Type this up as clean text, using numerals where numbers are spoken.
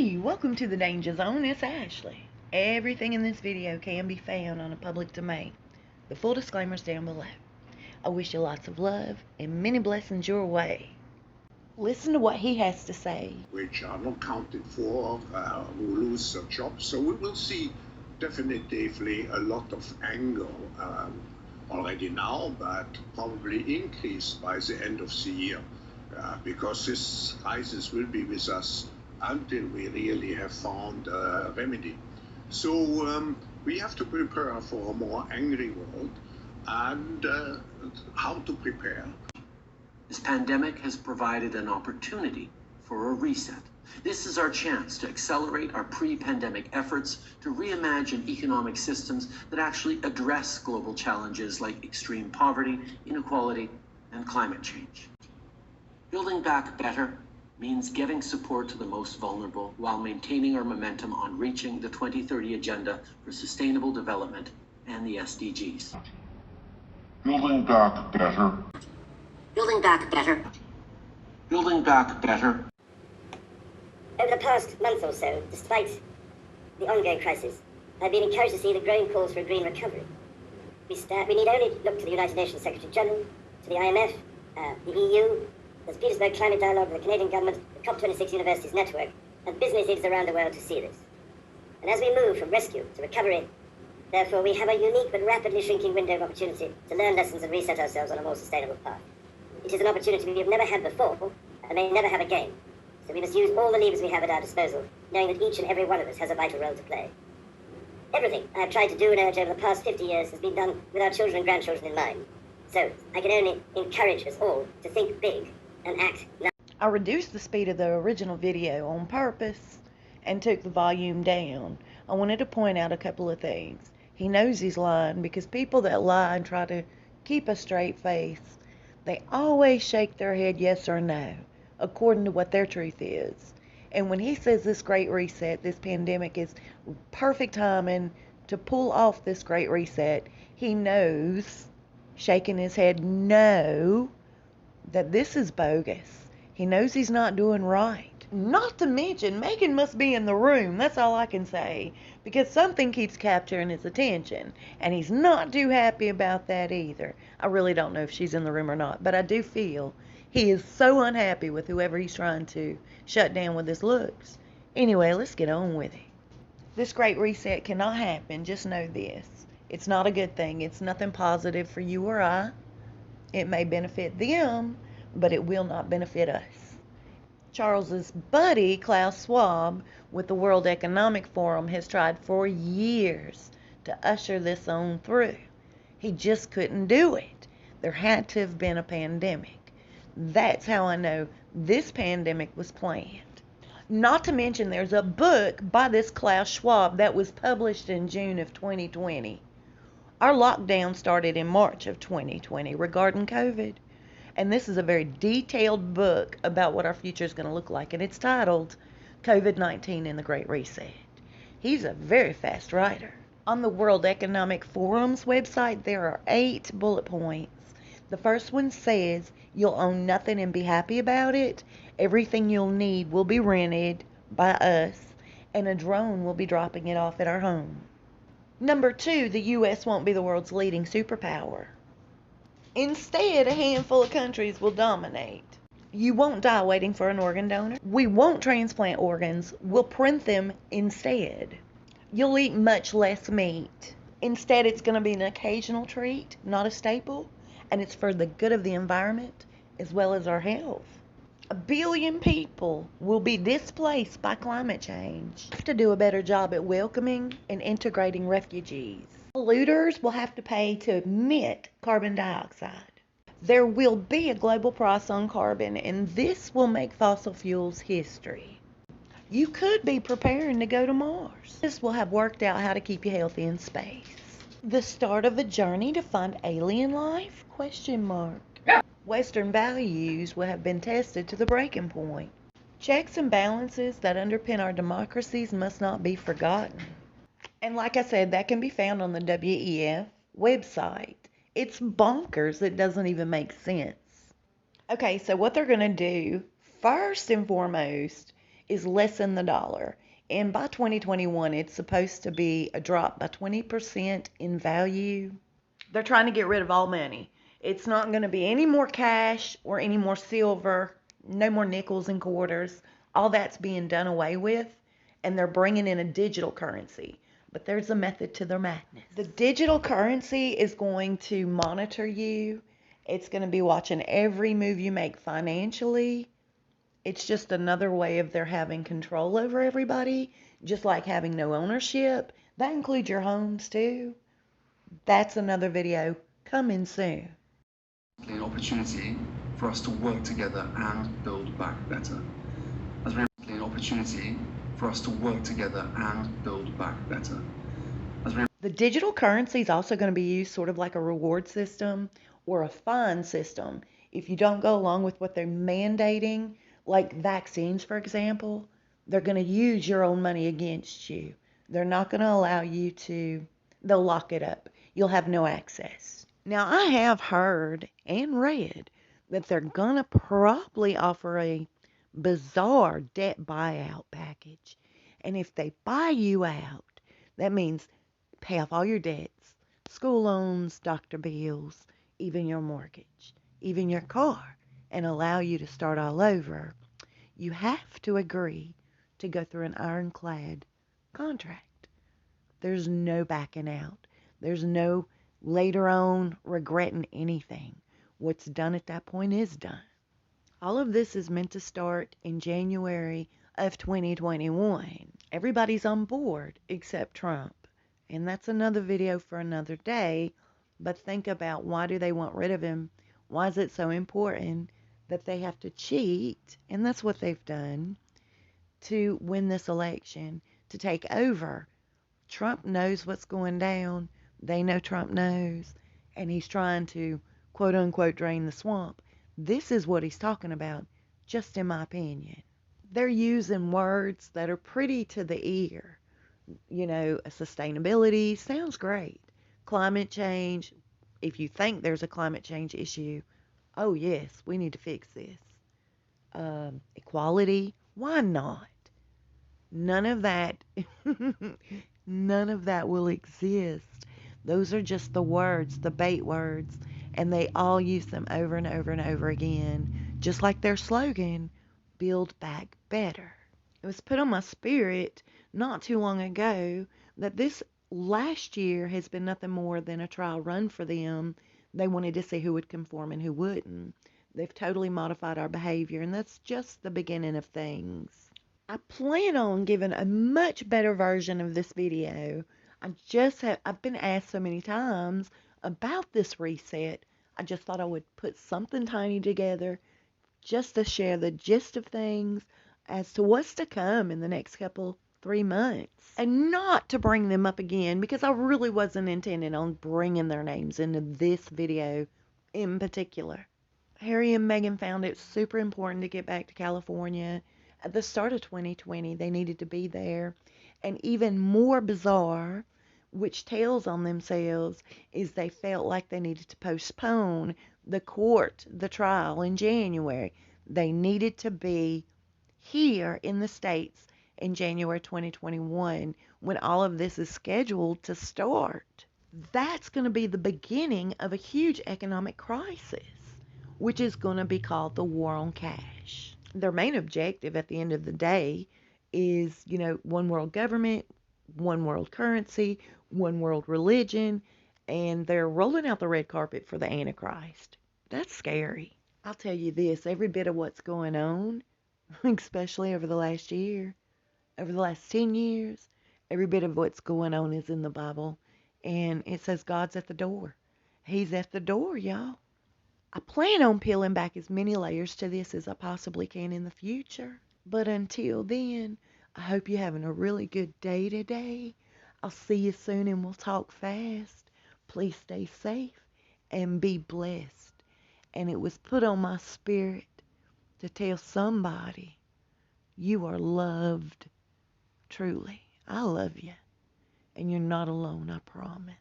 Hey, welcome to the DanjAzone. It's Ashley. Everything in this video can be found on a public domain. The full disclaimer's down below. I wish you lots of love and many blessings your way. Listen to what he has to say. Which are not counted for, who lose their jobs. So we will see definitively a lot of anger already now, but probably increased by the end of the year, because this crisis will be with us until we really have found a remedy. So we have to prepare for a more angry world, and how to prepare. This pandemic has provided an opportunity for a reset. This is our chance to accelerate our pre-pandemic efforts to reimagine economic systems that actually address global challenges like extreme poverty, inequality, and climate change. Building back better means getting support to the most vulnerable while maintaining our momentum on reaching the 2030 Agenda for Sustainable Development and the SDGs. Building back better. Building back better. Building back better. Over the past month or so, despite the ongoing crisis, I've been encouraged to see the growing calls for a green recovery. We need only look to the United Nations Secretary General, to the IMF, the EU, the Petersburg Climate Dialogue, the Canadian Government, the COP26 Universities Network, and business leaders around the world to see this. And as we move from rescue to recovery, therefore we have a unique but rapidly shrinking window of opportunity to learn lessons and reset ourselves on a more sustainable path. It is an opportunity we have never had before and may never have again. So we must use all the levers we have at our disposal, knowing that each and every one of us has a vital role to play. Everything I have tried to do and urge over the past 50 years has been done with our children and grandchildren in mind. So I can only encourage us all to think big and act now. I reduced the speed of the original video on purpose and took the volume down. I wanted to point out a couple of things. He knows he's lying because people that lie and try to keep a straight face, they always shake their head yes or no, according to what their truth is. And when he says this great reset, this pandemic is perfect timing to pull off this great reset, he knows, shaking his head no, that this is bogus. He knows he's not doing right. Not to mention, Megan must be in the room, that's all I can say, because something keeps capturing his attention, and he's not too happy about that either. I really don't know if she's in the room or not, but I do feel he is so unhappy with whoever he's trying to shut down with his looks. Anyway, let's get on with it. This great reset cannot happen, just know this. It's not a good thing, it's nothing positive for you or I. It may benefit them, but it will not benefit us. Charles's buddy, Klaus Schwab, with the World Economic Forum, has tried for years to usher this on through. He just couldn't do it. There had to have been a pandemic. That's how I know this pandemic was planned. Not to mention there's a book by this Klaus Schwab that was published in June of 2020. Our lockdown started in March of 2020 regarding COVID. And this is a very detailed book about what our future is going to look like. And it's titled COVID-19 and the Great Reset. He's a very fast writer. On the World Economic Forum's website, there are 8 bullet points. The first one says you'll own nothing and be happy about it. Everything you'll need will be rented by us, and a drone will be dropping it off at our home. Number 2, the U.S. won't be the world's leading superpower. Instead, a handful of countries will dominate. You won't die waiting for an organ donor. We won't transplant organs. We'll print them instead. You'll eat much less meat. Instead, it's going to be an occasional treat, not a staple, and it's for the good of the environment as well as our health. 1 billion people will be displaced by climate change. We have to do a better job at welcoming and integrating refugees. Polluters will have to pay to emit carbon dioxide. There will be a global price on carbon, and this will make fossil fuels history. You could be preparing to go to Mars. This will have worked out how to keep you healthy in space. The start of a journey to find alien life? ? Western values will have been tested to the breaking point. Checks and balances that underpin our democracies must not be forgotten. And like I said, that can be found on the WEF website. It's bonkers. It doesn't even make sense. Okay, so what they're going to do, first and foremost, is less than the dollar. And by 2021, it's supposed to be a drop by 20% in value. They're trying to get rid of all money. It's not going to be any more cash or any more silver, no more nickels and quarters. All that's being done away with, and they're bringing in a digital currency. But there's a method to their madness. The digital currency is going to monitor you. It's going to be watching every move you make financially. It's just another way of their having control over everybody, just like having no ownership. That includes your homes too. That's another video coming soon. An opportunity for us to work together and build back better. As we an opportunity for us to work together and build back better. The digital currency is also going to be used sort of like a reward system or a fine system. If you don't go along with what they're mandating, like vaccines, for example, they're going to use your own money against you. They're not going to allow you to, they'll lock it up. You'll have no access. Now, I have heard and read that they're going to probably offer a bizarre debt buyout package. And if they buy you out, that means pay off all your debts, school loans, doctor bills, even your mortgage, even your car, and allow you to start all over. You have to agree to go through an ironclad contract. There's no backing out. There's no later on regretting anything. What's done at that point is done. All of this is meant to start in January of 2021. Everybody's on board except Trump. And that's another video for another day. But think about, why do they want rid of him? Why is it so important that they have to cheat? And that's what they've done to win this election, to take over. Trump knows what's going down. They know Trump knows. And he's trying to, quote unquote, drain the swamp. This is what he's talking about, just in my opinion. They're using words that are pretty to the ear. You know, sustainability sounds great. Climate change, if you think there's a climate change issue, oh yes, we need to fix this. Equality, why not? None of that, none of that will exist. Those are just the words, the bait words, and they all use them over and over and over again, just like their slogan, Build Back Better. It was put on my spirit not too long ago that this last year has been nothing more than a trial run for them. They wanted to see who would conform and who wouldn't. They've totally modified our behavior, and that's just the beginning of things. I plan on giving a much better version of this video. I've been asked so many times about this reset. I just thought I would put something tiny together just to share the gist of things as to what's to come in the next 3 months. And not to bring them up again, because I really wasn't intending on bringing their names into this video in particular. Harry and Meghan found it super important to get back to California. At the start of 2020, they needed to be there. And even more bizarre, which tells on themselves, is they felt like they needed to postpone the trial in January. They needed to be here in the States in January 2021 when all of this is scheduled to start. That's going to be the beginning of a huge economic crisis, which is going to be called the war on cash. Their main objective at the end of the day is, one world government, one world currency, one world religion, and they're rolling out the red carpet for the Antichrist. That's scary. I'll tell you this, every bit of what's going on, especially over the last year, over the last 10 years, every bit of what's going on is in the Bible. And it says God's at the door. He's at the door, y'all. I plan on peeling back as many layers to this as I possibly can in the future. But until then, I hope you're having a really good day today. I'll see you soon and we'll talk fast. Please stay safe and be blessed. And it was put on my spirit to tell somebody you are loved. Truly, I love you. And you're not alone, I promise.